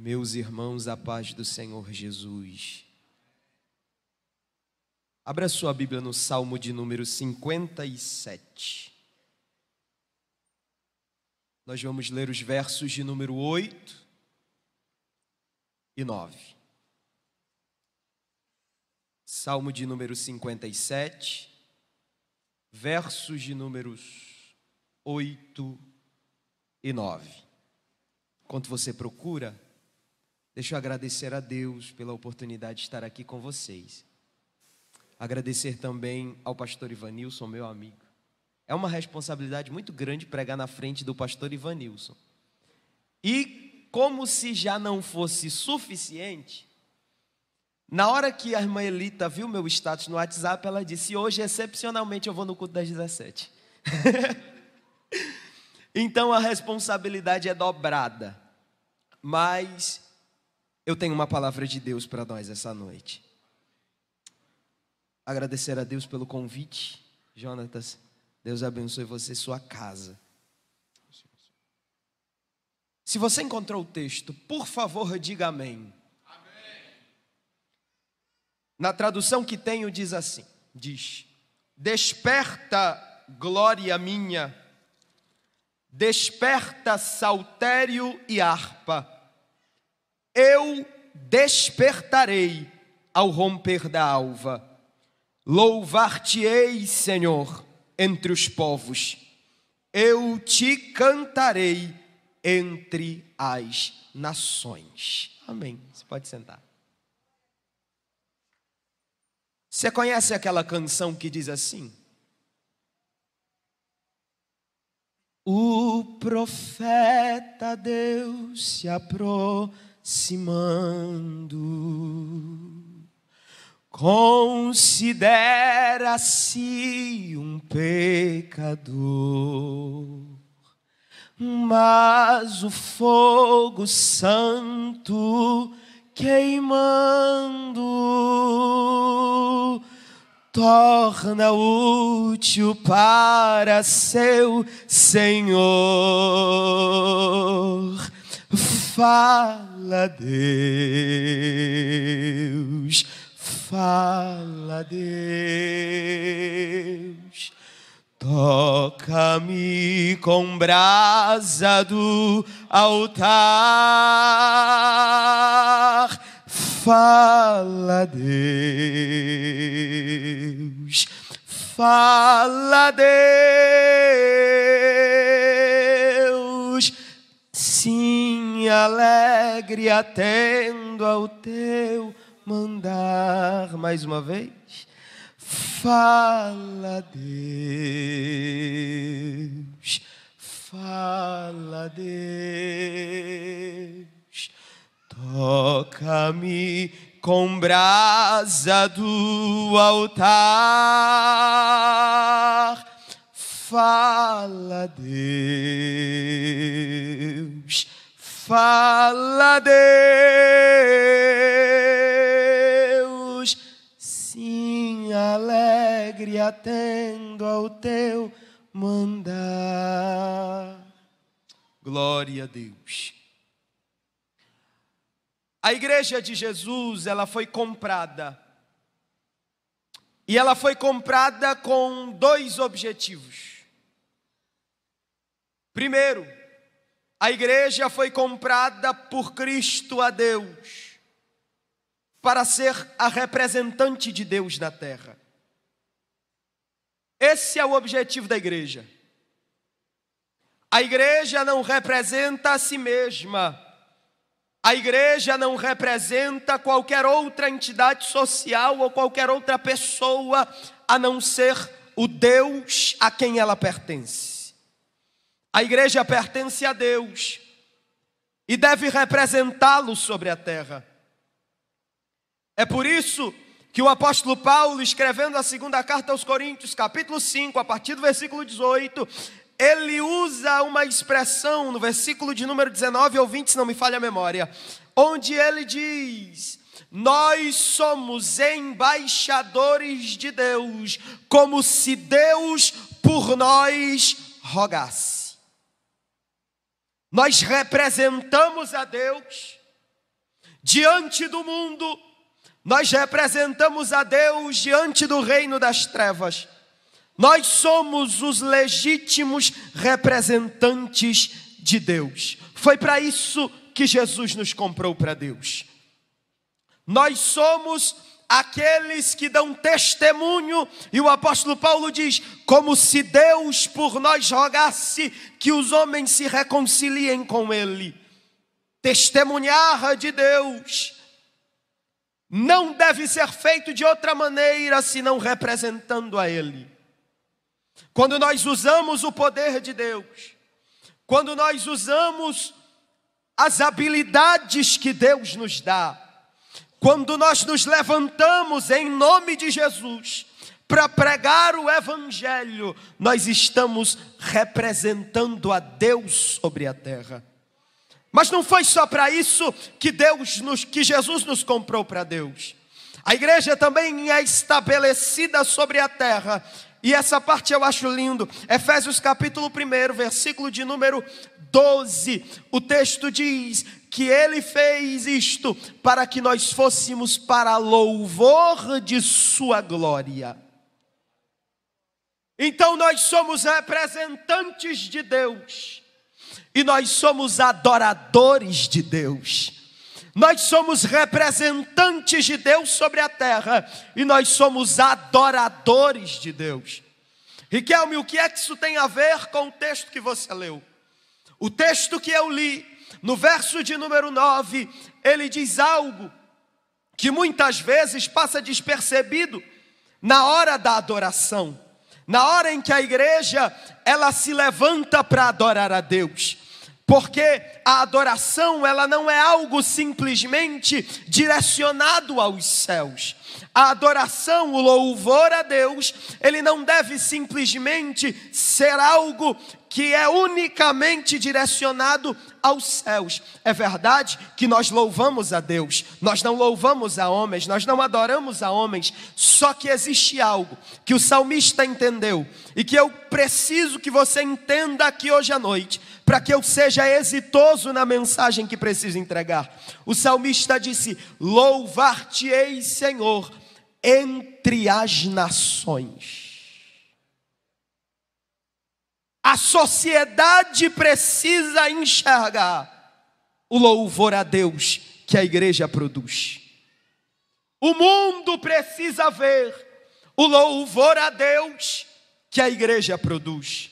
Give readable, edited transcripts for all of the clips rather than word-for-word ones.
Meus irmãos, a paz do Senhor Jesus. Abra sua Bíblia no Salmo de número 57. Nós vamos ler os versos de número 8 e 9. Salmo de número 57, versos de números 8 e 9. Enquanto você procura, deixa eu agradecer a Deus pela oportunidade de estar aqui com vocês. Agradecer também ao pastor Ivanilson, meu amigo. É uma responsabilidade muito grande pregar na frente do pastor Ivanilson. E como se já não fosse suficiente, na hora que a irmã Elita viu meu status no WhatsApp, ela disse: hoje, excepcionalmente, eu vou no culto das 17. Então a responsabilidade é dobrada. Mas eu tenho uma palavra de Deus para nós essa noite. Agradecer a Deus pelo convite. Jonatas, Deus abençoe você e sua casa. Se você encontrou o texto, por favor, diga amém. Amém. Na tradução que tenho diz assim, desperta, glória minha, desperta saltério e harpa. Eu despertarei ao romper da alva. Louvar-te-ei, Senhor, entre os povos. Eu te cantarei entre as nações. Amém. Você pode sentar. Você conhece aquela canção que diz assim? O profeta Deus se aproximando, considera-se um pecador, mas o fogo santo queimando torna útil para seu Senhor. Fala, Deus, fala, Deus, toca-me com brasa do altar. Fala, Deus, fala, Deus, sim, alegre atendo ao teu mandar. Mais uma vez. Fala, Deus, fala, Deus, toca-me com brasa do altar. Fala, Deus, fala, Deus, sim, alegre atendo ao teu mandar. Glória a Deus. A igreja de Jesus, ela foi comprada. E ela foi comprada com dois objetivos. Primeiro, a igreja foi comprada por Cristo a Deus, para ser a representante de Deus na terra. Esse é o objetivo da igreja. A igreja não representa a si mesma. A igreja não representa qualquer outra entidade social ou qualquer outra pessoa, a não ser o Deus a quem ela pertence. A igreja pertence a Deus e deve representá-lo sobre a terra. É por isso que o apóstolo Paulo, escrevendo a segunda carta aos Coríntios, capítulo 5, a partir do versículo 18, ele usa uma expressão no versículo de número 19 ou 20, se não me falha a memória, onde ele diz: nós somos embaixadores de Deus, como se Deus por nós rogasse. Nós representamos a Deus Diante do mundo, nós representamos a Deus diante do reino das trevas. Nós somos os legítimos representantes de Deus. Foi para isso que Jesus nos comprou para Deus. Nós somos aqueles que dão testemunho, e o apóstolo Paulo diz, como se Deus por nós rogasse que os homens se reconciliem com Ele. Testemunhar de Deus não deve ser feito de outra maneira, senão representando a Ele. Quando nós usamos o poder de Deus, quando nós usamos as habilidades que Deus nos dá, quando nós nos levantamos em nome de Jesus para pregar o Evangelho, nós estamos representando a Deus sobre a terra. Mas não foi só para isso que Jesus nos comprou para Deus. A igreja também é estabelecida sobre a terra. E essa parte eu acho lindo. Efésios capítulo 1, versículo de número 12. O texto diz que Ele fez isto para que nós fôssemos para louvor de sua glória. Então nós somos representantes de Deus. E nós somos adoradores de Deus. Nós somos representantes de Deus sobre a terra. E nós somos adoradores de Deus. Riquelme, o que é que isso tem a ver com o texto que você leu? O texto que eu li, no verso de número 9, ele diz algo que muitas vezes passa despercebido na hora da adoração. Na hora em que a igreja, ela se levanta para adorar a Deus. Porque a adoração, ela não é algo simplesmente direcionado aos céus. A adoração, o louvor a Deus, ele não deve simplesmente ser algo que é unicamente direcionado aos céus. É verdade que nós louvamos a Deus, nós não louvamos a homens, nós não adoramos a homens. Só que existe algo que o salmista entendeu e que eu preciso que você entenda aqui hoje à noite, para que eu seja exitoso na mensagem que preciso entregar. O salmista disse: louvar-te-ei, Senhor, entre as nações. A sociedade precisa enxergar o louvor a Deus que a igreja produz. O mundo precisa ver o louvor a Deus que a igreja produz.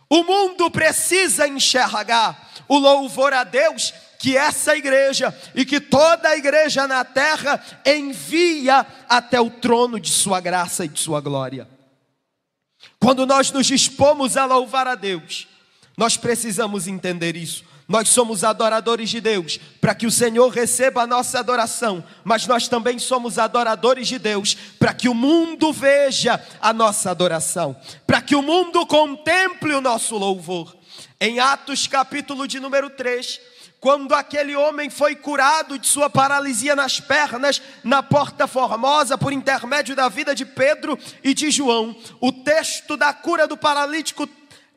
O mundo precisa enxergar o louvor a Deus que essa igreja e que toda a igreja na terra envia até o trono de sua graça e de sua glória. Quando nós nos dispomos a louvar a Deus, nós precisamos entender isso. Nós somos adoradores de Deus, para que o Senhor receba a nossa adoração, mas nós também somos adoradores de Deus, para que o mundo veja a nossa adoração, para que o mundo contemple o nosso louvor. Em Atos capítulo de número 3, quando aquele homem foi curado de sua paralisia nas pernas, na Porta Formosa, por intermédio da vida de Pedro e de João, o texto da cura do paralítico,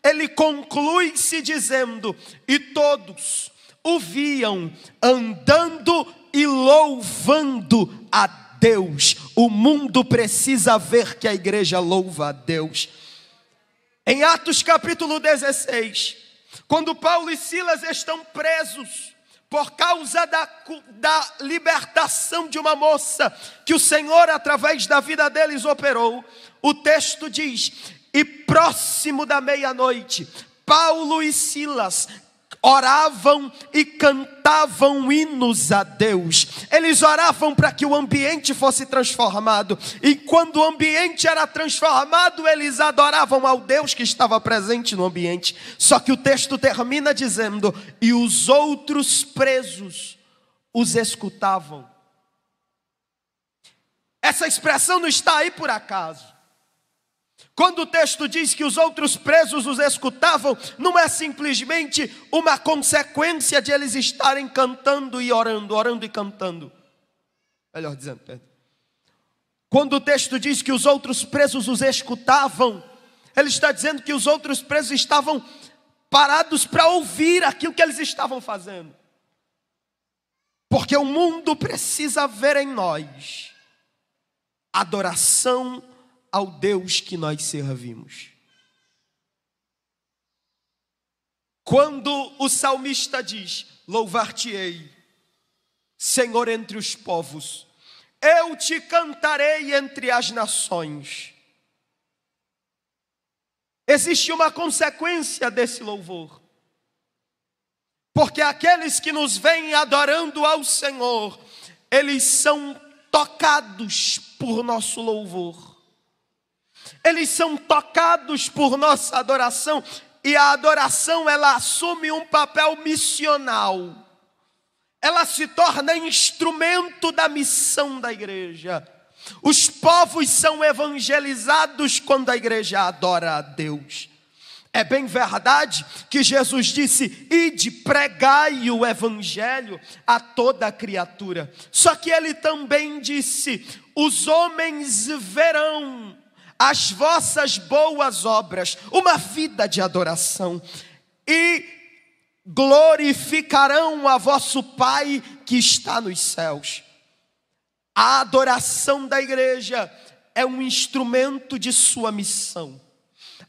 ele conclui-se dizendo: e todos o viam andando e louvando a Deus. O mundo precisa ver que a igreja louva a Deus. Em Atos capítulo 16, quando Paulo e Silas estão presos por causa da libertação de uma moça que o Senhor, através da vida deles, operou, o texto diz: e próximo da meia-noite, Paulo e Silas oravam e cantavam hinos a Deus. Eles oravam para que o ambiente fosse transformado. E quando o ambiente era transformado, eles adoravam ao Deus que estava presente no ambiente. Só que o texto termina dizendo: e os outros presos os escutavam. Essa expressão não está aí por acaso. Quando o texto diz que os outros presos os escutavam, não é simplesmente uma consequência de eles estarem cantando e orando, orando e cantando. Melhor dizendo, Pedro. Quando o texto diz que os outros presos os escutavam, ele está dizendo que os outros presos estavam parados para ouvir aquilo que eles estavam fazendo. Porque o mundo precisa ver em nós adoração ao Deus que nós servimos. Quando o salmista diz: louvar-te-ei, Senhor, entre os povos, eu te cantarei entre as nações. Existe uma consequência desse louvor. Porque aqueles que nos vêm adorando ao Senhor, eles são tocados por nosso louvor. Eles são tocados por nossa adoração. E a adoração, ela assume um papel missional. Ela se torna instrumento da missão da igreja. Os povos são evangelizados quando a igreja adora a Deus. É bem verdade que Jesus disse: ide, pregai o evangelho a toda criatura. Só que ele também disse: os homens verão as vossas boas obras, uma vida de adoração, e glorificarão a vosso Pai que está nos céus. A adoração da igreja é um instrumento de sua missão.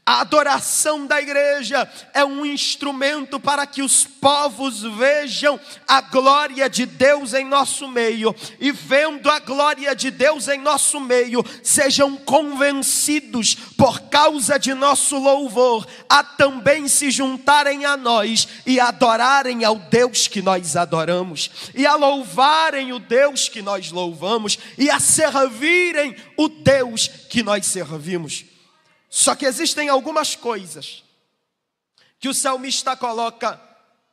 A adoração da igreja é um instrumento para que os povos vejam a glória de Deus em nosso meio. E vendo a glória de Deus em nosso meio, sejam convencidos por causa de nosso louvor, a também se juntarem a nós e adorarem ao Deus que nós adoramos, e a louvarem o Deus que nós louvamos, e a servirem o Deus que nós servimos. Só que existem algumas coisas que o salmista coloca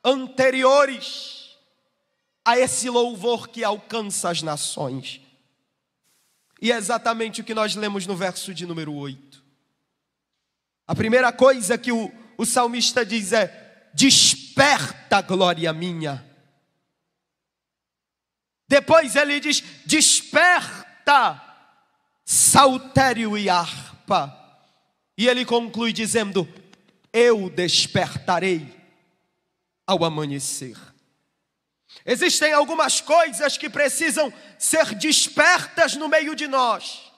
anteriores a esse louvor que alcança as nações. E é exatamente o que nós lemos no verso de número 8. A primeira coisa que o salmista diz é: desperta, glória minha. Depois ele diz: desperta, saltério e harpa. E ele conclui dizendo: eu despertarei ao amanhecer. Existem algumas coisas que precisam ser despertas no meio de nós,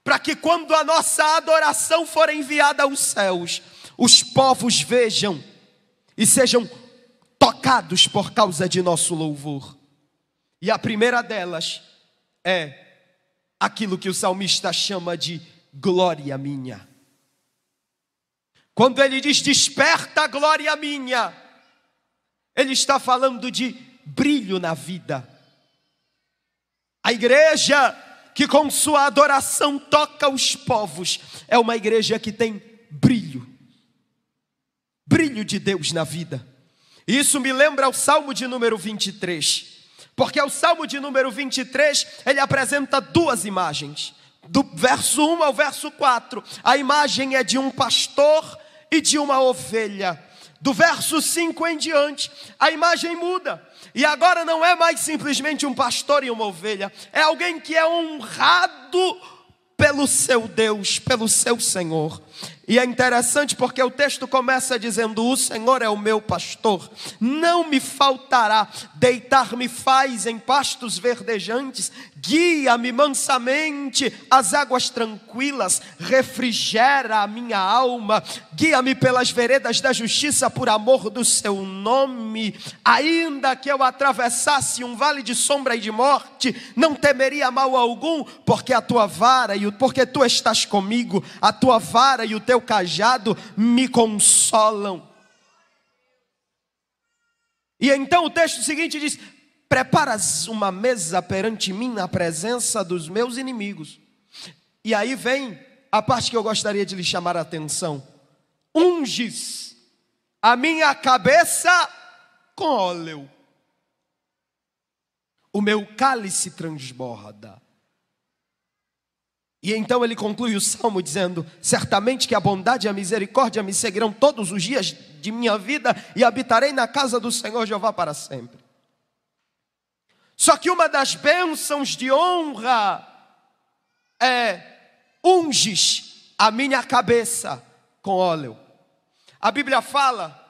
para que quando a nossa adoração for enviada aos céus, os povos vejam e sejam tocados por causa de nosso louvor. E a primeira delas é aquilo que o salmista chama de glória minha. Quando ele diz desperta, glória minha, ele está falando de brilho na vida. A igreja que com sua adoração toca os povos é uma igreja que tem brilho de Deus na vida. E isso me lembra o Salmo de número 23, porque o Salmo de número 23, ele apresenta duas imagens. Do verso 1 ao verso 4, a imagem é de um pastor e de uma ovelha. Do verso 5 em diante, a imagem muda. E agora não é mais simplesmente um pastor e uma ovelha. É alguém que é honrado pelo seu Deus, pelo seu Senhor. E é interessante porque o texto começa dizendo: o Senhor é o meu pastor, não me faltará. Deitar-me faz em pastos verdejantes, guia-me mansamente às águas tranquilas, refrigera a minha alma, guia-me pelas veredas da justiça por amor do seu nome. Ainda que eu atravessasse um vale de sombra e de morte, não temeria mal algum, porque a tua vara porque tu estás comigo, a tua vara e o teu cajado me consolam. E então o texto seguinte diz: preparas uma mesa perante mim na presença dos meus inimigos. E aí vem a parte que eu gostaria de lhe chamar a atenção: unges a minha cabeça com óleo, o meu cálice transborda. E então ele conclui o salmo dizendo: certamente que a bondade e a misericórdia me seguirão todos os dias de minha vida, e habitarei na casa do Senhor Jeová para sempre. Só que uma das bênçãos de honra é: unges a minha cabeça com óleo. A Bíblia fala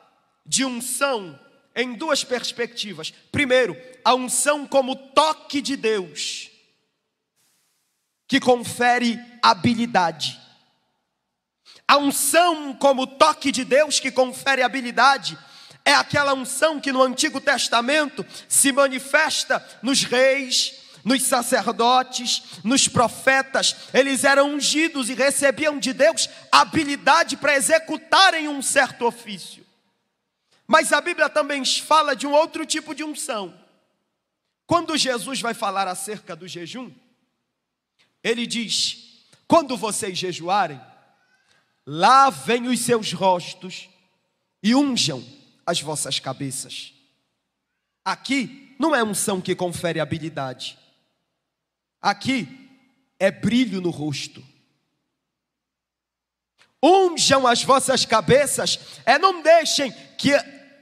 de unção em duas perspectivas. Primeiro, a unção como toque de Deus, que confere habilidade. A unção como toque de Deus que confere habilidade é aquela unção que no Antigo Testamento se manifesta nos reis, nos sacerdotes, nos profetas. Eles eram ungidos e recebiam de Deus habilidade para executarem um certo ofício. Mas a Bíblia também fala de um outro tipo de unção. Quando Jesus vai falar acerca do jejum, ele diz: quando vocês jejuarem, lavem os seus rostos e unjam as vossas cabeças. Aqui não é unção que confere habilidade. Aqui é brilho no rosto. Unjam as vossas cabeças, não deixem que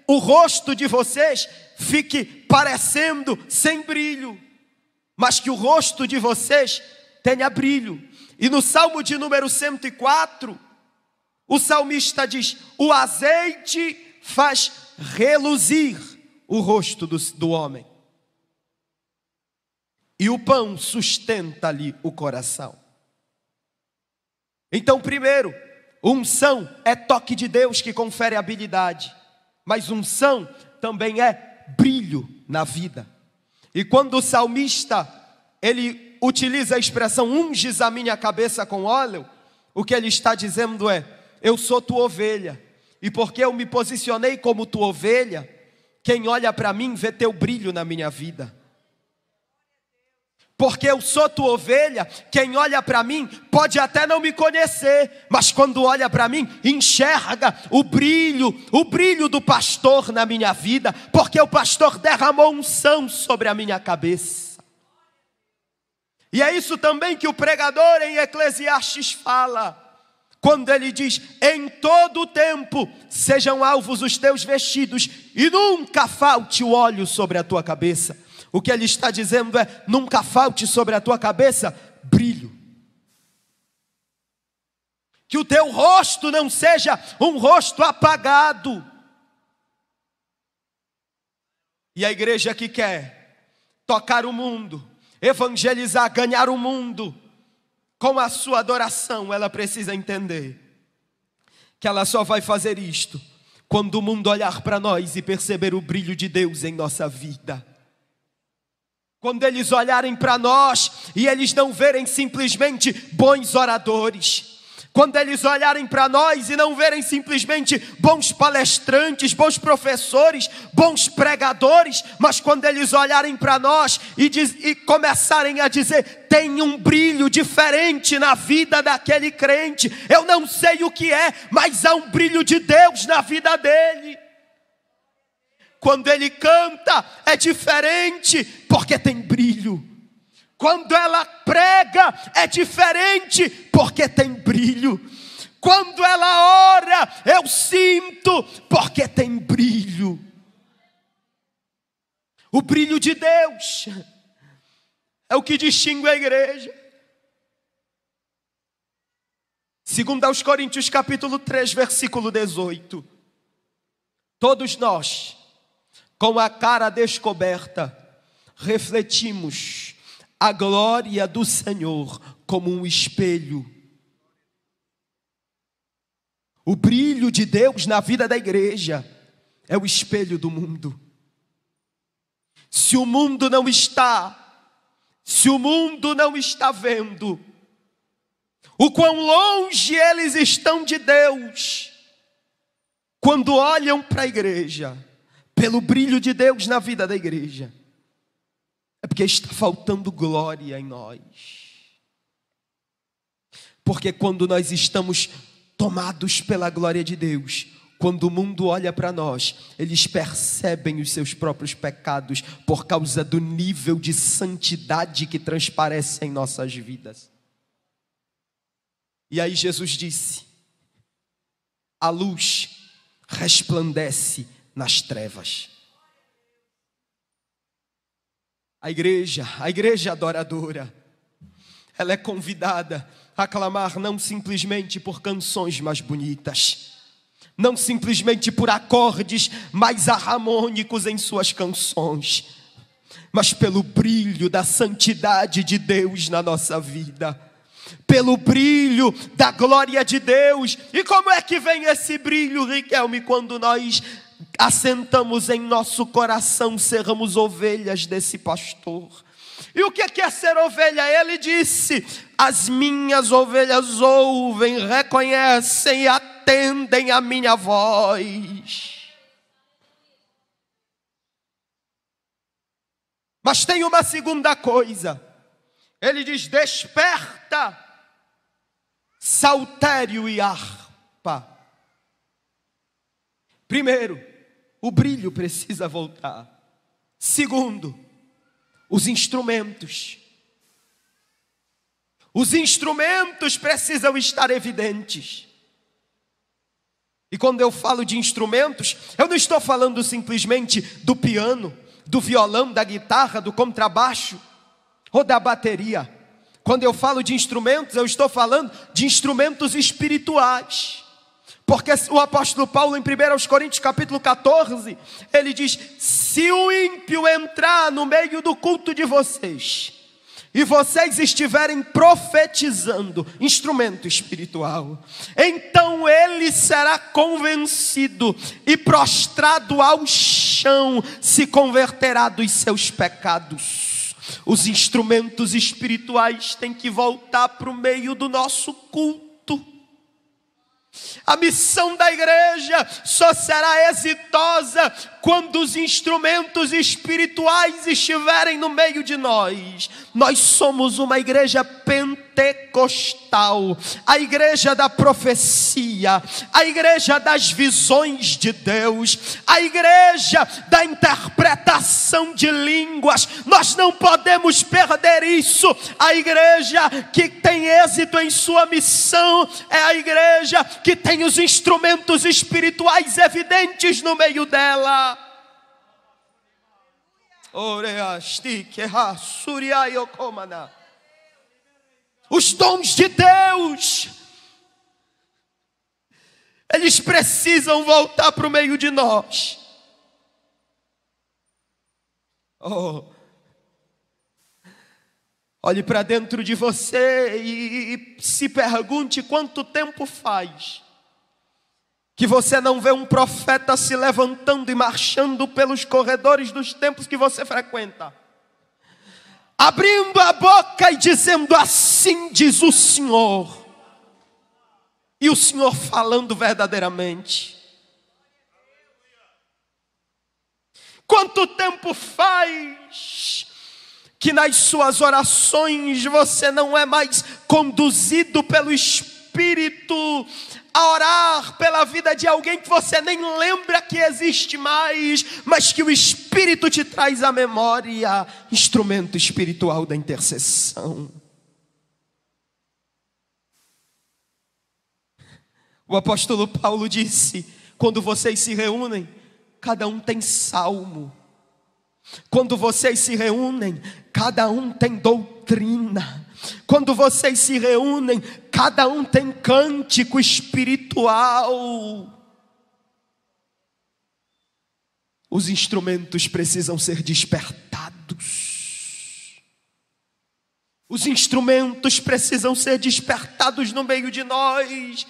o rosto de vocês fique parecendo sem brilho, mas que o rosto de vocês tenha brilho. E no Salmo de número 104, o salmista diz: o azeite faz reluzir o rosto do homem, e o pão sustenta-lhe o coração. Então, primeiro, unção é toque de Deus que confere habilidade, mas unção também é brilho na vida. E quando o salmista, ele utiliza a expressão unges a minha cabeça com óleo, o que ele está dizendo é: eu sou tua ovelha, e porque eu me posicionei como tua ovelha, quem olha para mim vê teu brilho na minha vida. Porque eu sou tua ovelha, quem olha para mim pode até não me conhecer, mas quando olha para mim, enxerga o brilho do pastor na minha vida, porque o pastor derramou unção sobre a minha cabeça. E é isso também que o pregador em Eclesiastes fala, quando ele diz: em todo o tempo sejam alvos os teus vestidos, e nunca falte o óleo sobre a tua cabeça. O que ele está dizendo é: nunca falte sobre a tua cabeça brilho. Que o teu rosto não seja um rosto apagado. E a igreja que quer tocar o mundo, evangelizar, ganhar o mundo com a sua adoração, ela precisa entender que ela só vai fazer isto quando o mundo olhar para nós e perceber o brilho de Deus em nossa vida. Quando eles olharem para nós e eles não verem simplesmente bons oradores. Quando eles olharem para nós e não verem simplesmente bons palestrantes, bons professores, bons pregadores, mas quando eles olharem para nós e começarem a dizer: tem um brilho diferente na vida daquele crente, eu não sei o que é, mas há um brilho de Deus na vida dele. Quando ele canta é diferente, porque tem brilho. Quando ela prega é diferente, porque tem brilho. Quando ela ora, eu sinto, porque tem brilho. O brilho de Deus é o que distingue a igreja. Segundo aos Coríntios capítulo 3, versículo 18. Todos nós, com a cara descoberta, refletimos a glória do Senhor como um espelho. O brilho de Deus na vida da igreja é o espelho do mundo. Se o mundo não está vendo o quão longe eles estão de Deus, quando olham para a igreja, pelo brilho de Deus na vida da igreja, é porque está faltando glória em nós. Porque quando nós estamos tomados pela glória de Deus, quando o mundo olha para nós, eles percebem os seus próprios pecados por causa do nível de santidade que transparece em nossas vidas. E aí Jesus disse: a luz resplandece nas trevas. A igreja adoradora, ela é convidada a clamar não simplesmente por canções mais bonitas, não simplesmente por acordes mais harmônicos em suas canções, mas pelo brilho da santidade de Deus na nossa vida, pelo brilho da glória de Deus. E como é que vem esse brilho, Riquelme? Quando nós assentamos em nosso coração sermos ovelhas desse pastor. E o que é ser ovelha? Ele disse: as minhas ovelhas ouvem, reconhecem e atendem a minha voz. Mas tem uma segunda coisa. Ele diz: desperta, saltério e harpa. Primeiro, o brilho precisa voltar. Segundo, os instrumentos. Os instrumentos precisam estar evidentes. E quando eu falo de instrumentos, eu não estou falando simplesmente do piano, do violão, da guitarra, do contrabaixo ou da bateria. Quando eu falo de instrumentos, eu estou falando de instrumentos espirituais. Porque o apóstolo Paulo, em 1 Coríntios capítulo 14, ele diz: se o ímpio entrar no meio do culto de vocês, e vocês estiverem profetizando, instrumento espiritual, então ele será convencido e prostrado ao chão se converterá dos seus pecados. Os instrumentos espirituais têm que voltar para o meio do nosso culto. A missão da igreja só será exitosa quando os instrumentos espirituais estiverem no meio de nós. Nós somos uma igreja pentecostal, a igreja da profecia, a igreja das visões de Deus, a igreja da interpretação de línguas. Nós não podemos perder isso. A igreja que tem êxito em sua missão é a igreja que tem os instrumentos espirituais evidentes no meio dela. Os dons de Deus, eles precisam voltar para o meio de nós. Olhe para dentro de você e se pergunte quanto tempo faz que você não vê um profeta se levantando e marchando pelos corredores dos templos que você frequenta, abrindo a boca e dizendo: assim diz o Senhor, e o Senhor falando verdadeiramente. Quanto tempo faz que nas suas orações você não é mais conduzido pelo Espírito a orar pela vida de alguém que você nem lembra que existe mais, mas que o Espírito te traz à memória? Instrumento espiritual da intercessão. O apóstolo Paulo disse: quando vocês se reúnem, cada um tem salmo. Quando vocês se reúnem, cada um tem doutrina. Quando vocês se reúnem, cada um tem cântico espiritual. Os instrumentos precisam ser despertados. Os instrumentos precisam ser despertados no meio de nós.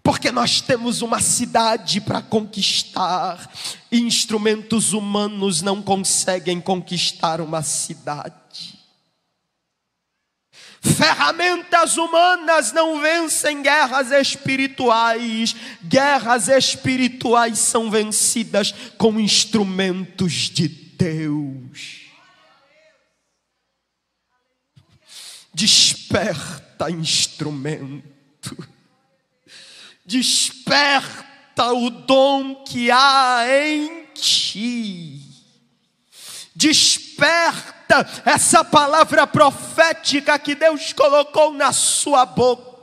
Porque nós temos uma cidade para conquistar, e instrumentos humanos não conseguem conquistar uma cidade. Ferramentas humanas não vencem guerras espirituais. Guerras espirituais são vencidas com instrumentos de Deus. Desperta, instrumento. Desperta o dom que há em ti. Desperta essa palavra profética que Deus colocou na sua boca.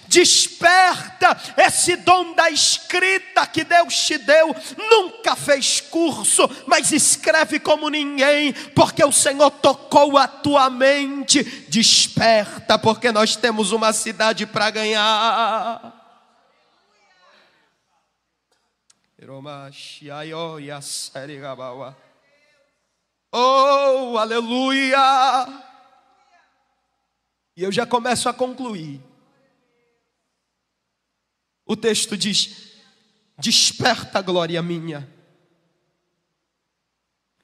Desperta esse dom da escrita que Deus te deu. Nunca fez curso, mas escreve como ninguém, porque o Senhor tocou a tua mente. Desperta, porque nós temos uma cidade para ganhar. Oh, aleluia! E eu já começo a concluir. O texto diz: desperta, glória minha.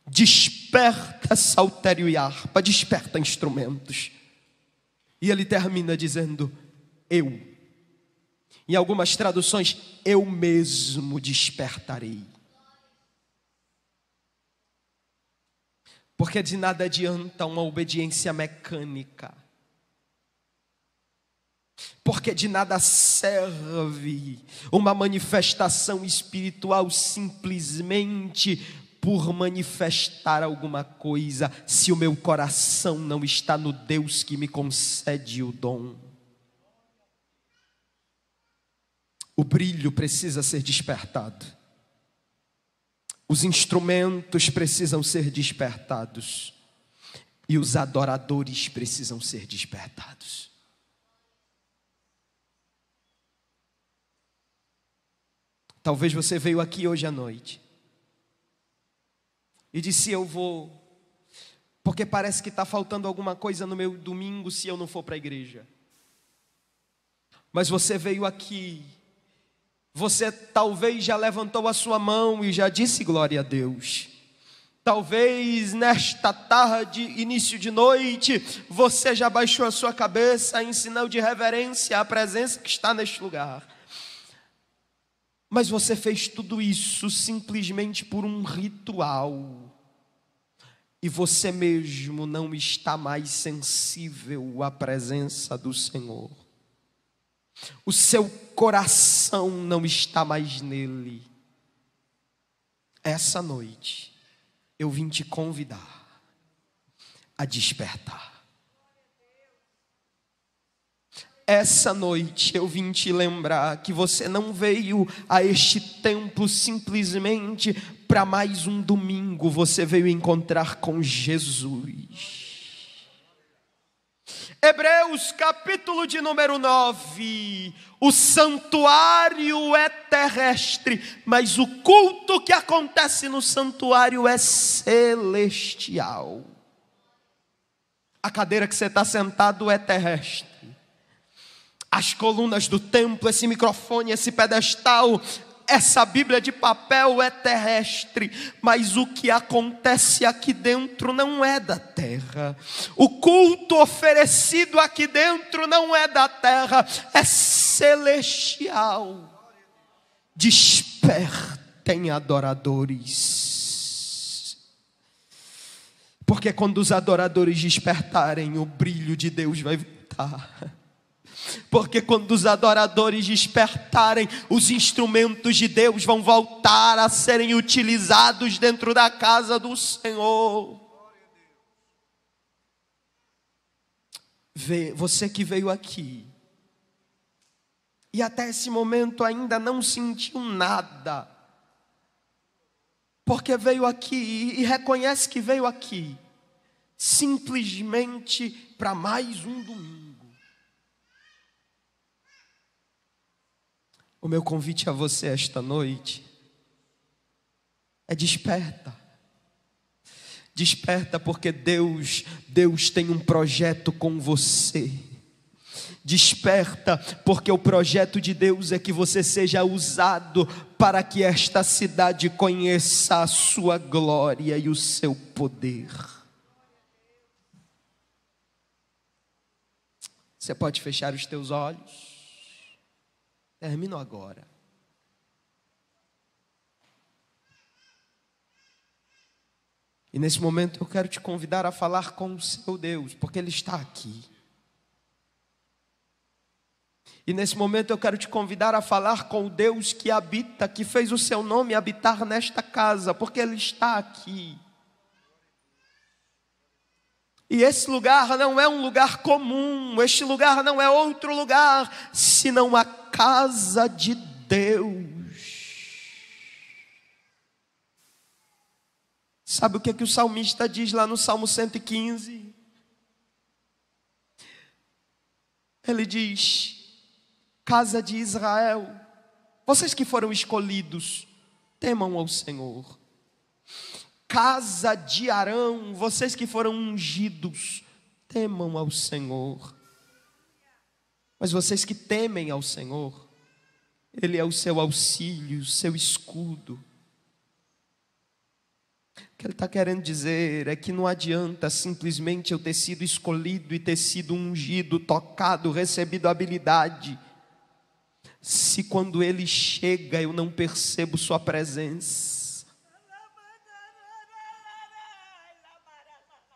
Desperta, saltério e harpa, desperta, instrumentos. E ele termina dizendo: eu. Em algumas traduções, eu mesmo despertarei. Porque de nada adianta uma obediência mecânica. Porque de nada serve uma manifestação espiritual simplesmente por manifestar alguma coisa, se o meu coração não está no Deus que me concede o dom. O brilho precisa ser despertado. Os instrumentos precisam ser despertados. E os adoradores precisam ser despertados. Talvez você veio aqui hoje à noite e disse: eu vou, porque parece que está faltando alguma coisa no meu domingo se eu não for para a igreja. Mas você veio aqui, você talvez já levantou a sua mão e já disse glória a Deus. Talvez nesta tarde, início de noite, você já baixou a sua cabeça em sinal de reverência à presença que está neste lugar. Mas você fez tudo isso simplesmente por um ritual. E você mesmo não está mais sensível à presença do Senhor. O seu coração não está mais nele. Essa noite, eu vim te convidar a despertar. Essa noite eu vim te lembrar que você não veio a este templo simplesmente para mais um domingo. Você veio encontrar com Jesus. Hebreus capítulo de número 9. O santuário é terrestre, mas o culto que acontece no santuário é celestial. A cadeira que você está sentado é terrestre. As colunas do templo, esse microfone, esse pedestal, essa Bíblia de papel é terrestre, mas o que acontece aqui dentro não é da terra. O culto oferecido aqui dentro não é da terra, é celestial. Despertem, adoradores, porque quando os adoradores despertarem, o brilho de Deus vai voltar. Porque quando os adoradores despertarem, os instrumentos de Deus vão voltar a serem utilizados dentro da casa do Senhor. Você que veio aqui e até esse momento ainda não sentiu nada, porque veio aqui e reconhece que veio aqui simplesmente para mais um domingo. O meu convite a você esta noite é desperta. Desperta porque Deus tem um projeto com você. Desperta porque o projeto de Deus é que você seja usado para que esta cidade conheça a sua glória e o seu poder. Você pode fechar os teus olhos? Termino agora. E nesse momento eu quero te convidar a falar com o seu Deus, porque Ele está aqui. E nesse momento eu quero te convidar a falar com o Deus que habita, que fez o seu nome habitar nesta casa, porque Ele está aqui. E esse lugar não é um lugar comum, este lugar não é outro lugar, senão a casa de Deus. Sabe o que o salmista diz lá no Salmo 115? Ele diz: casa de Israel, vocês que foram escolhidos, temam ao Senhor. Casa de Arão, vocês que foram ungidos, temam ao Senhor. Mas vocês que temem ao Senhor, Ele é o seu auxílio, o seu escudo. O que Ele está querendo dizer é que não adianta simplesmente eu ter sido escolhido e ter sido ungido, tocado, recebido habilidade, se quando Ele chega eu não percebo sua presença.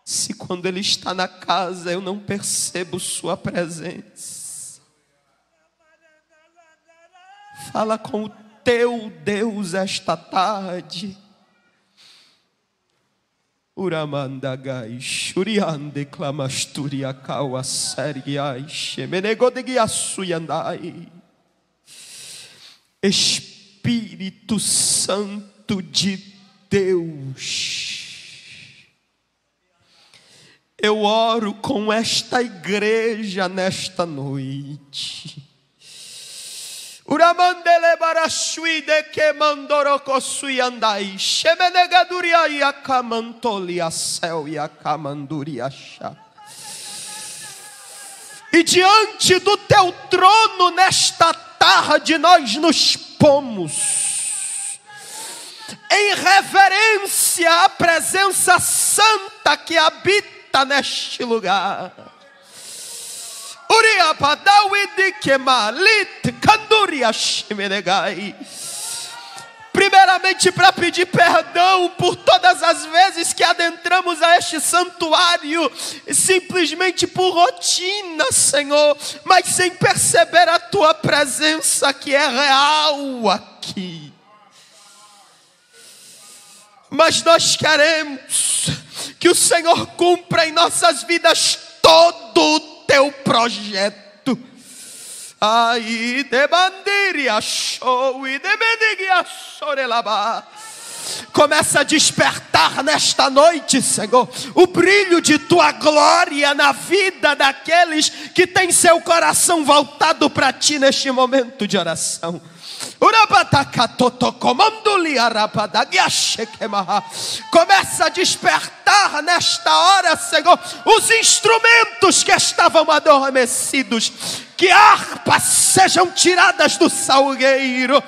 Se quando Ele está na casa eu não percebo sua presença. Fala com o teu Deus esta tarde. Uramandagai, Shuriande Klamasturiakau Aseriai, Shemenegodegiasuyandai. Espírito Santo de Deus, eu oro com esta igreja nesta noite. Uramandele barashui de que mandorocosui andai, shemenegaduria e acamantolia céu e acamanduria chá. E diante do teu trono nesta tarde nós nos pomos em reverência à presença santa que habita neste lugar. Primeiramente para pedir perdão por todas as vezes que adentramos a este santuário simplesmente por rotina, Senhor, mas sem perceber a Tua presença que é real aqui. Mas nós queremos que o Senhor cumpra em nossas vidas todo o Teu projeto. Ai, de bandiria show e de bendigia sorelaba. Começa a despertar nesta noite, Senhor, o brilho de Tua glória na vida daqueles que têm seu coração voltado para Ti neste momento de oração. Começa a despertar nesta hora, Senhor, os instrumentos que estavam adormecidos. Que harpas sejam tiradas do salgueiro.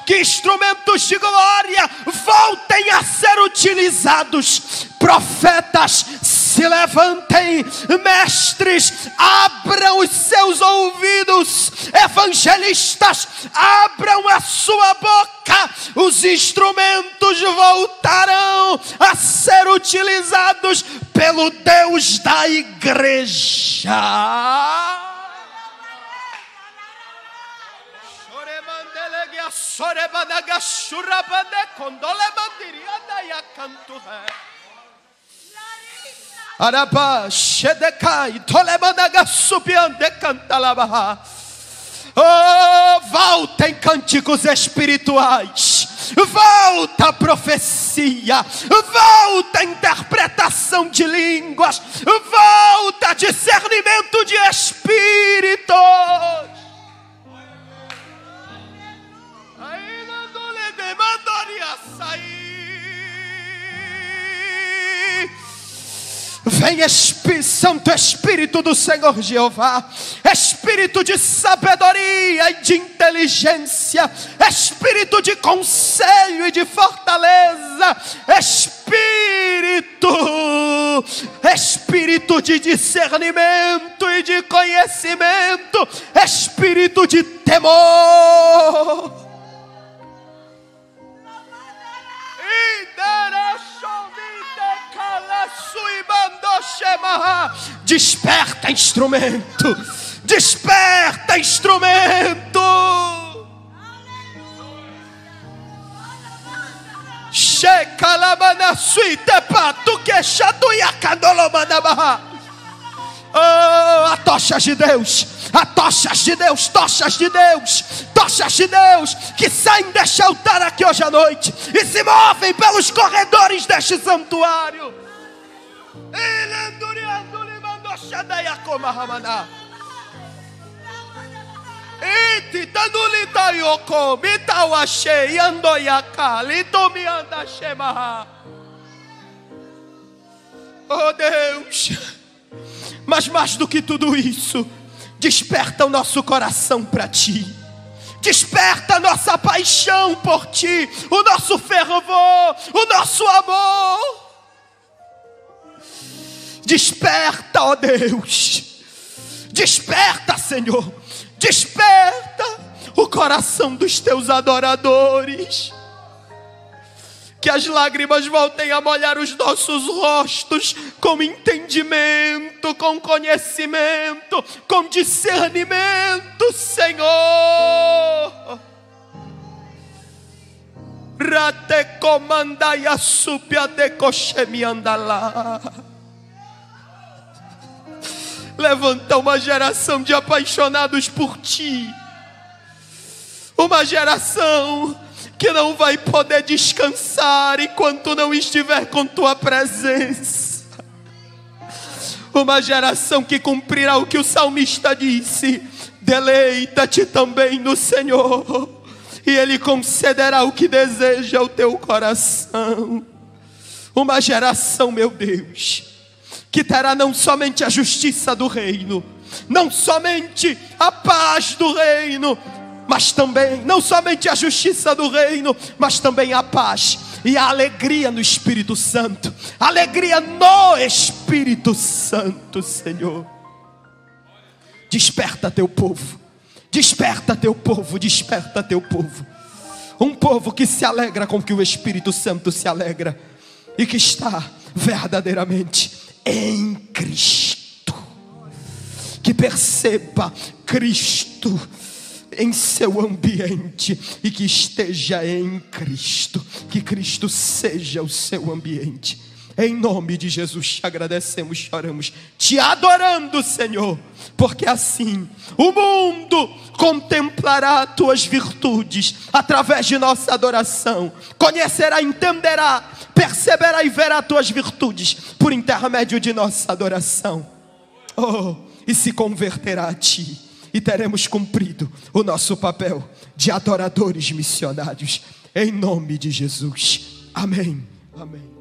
Que instrumentos de glória voltem a ser utilizados. Profetas, se levantem. Mestres, abram os seus ouvidos. Evangelistas, abram a sua boca. Os instrumentos voltarão a ser utilizados pelo Deus da igreja. Oh, voltem cânticos espirituais. Volta a profecia, volta a interpretação de línguas, volta discernimento de espíritos. Ainda não lhe demandaria sair. Vem Santo Espírito do Senhor Jeová, Espírito de sabedoria e de inteligência, Espírito de conselho e de fortaleza, Espírito de discernimento e de conhecimento, Espírito de temor. Desperta instrumento, desperta instrumento. Oh, a tochas de Deus, a tochas de Deus, tochas de Deus, tochas de Deus, que saem deste altar aqui hoje à noite e se movem pelos corredores deste santuário. Iti tanulita yoko, mitawashe, yandoyaka, litomi andashemaha. Oh Deus, mas mais do que tudo isso, desperta o nosso coração para Ti. Desperta a nossa paixão por Ti, o nosso fervor, o nosso amor. Desperta, ó Deus. Desperta, Senhor. Desperta o coração dos Teus adoradores. Que as lágrimas voltem a molhar os nossos rostos com entendimento, com conhecimento, com discernimento, Senhor. Rate comanda e assupia de coxemi andalá. Levanta uma geração de apaixonados por Ti. Uma geração que não vai poder descansar enquanto não estiver com Tua presença. Uma geração que cumprirá o que o salmista disse: deleita-te também no Senhor, e Ele concederá o que deseja o teu coração. Uma geração, meu Deus, que terá não somente a justiça do reino, não somente a paz do reino, mas também, não somente a justiça do reino, mas também a paz e a alegria no Espírito Santo. Alegria no Espírito Santo, Senhor. Desperta Teu povo. Desperta Teu povo, desperta Teu povo. Um povo que se alegra com que o Espírito Santo se alegra e que está verdadeiramente em Cristo. Que perceba Cristo em seu ambiente e que esteja em Cristo. Que Cristo seja o seu ambiente. Em nome de Jesus te agradecemos, choramos, te adorando, Senhor, porque assim o mundo contemplará tuas virtudes através de nossa adoração, conhecerá, entenderá, perceberá e verá tuas virtudes por intermédio de nossa adoração. Oh, e se converterá a Ti, e teremos cumprido o nosso papel de adoradores missionários, em nome de Jesus. Amém. Amém.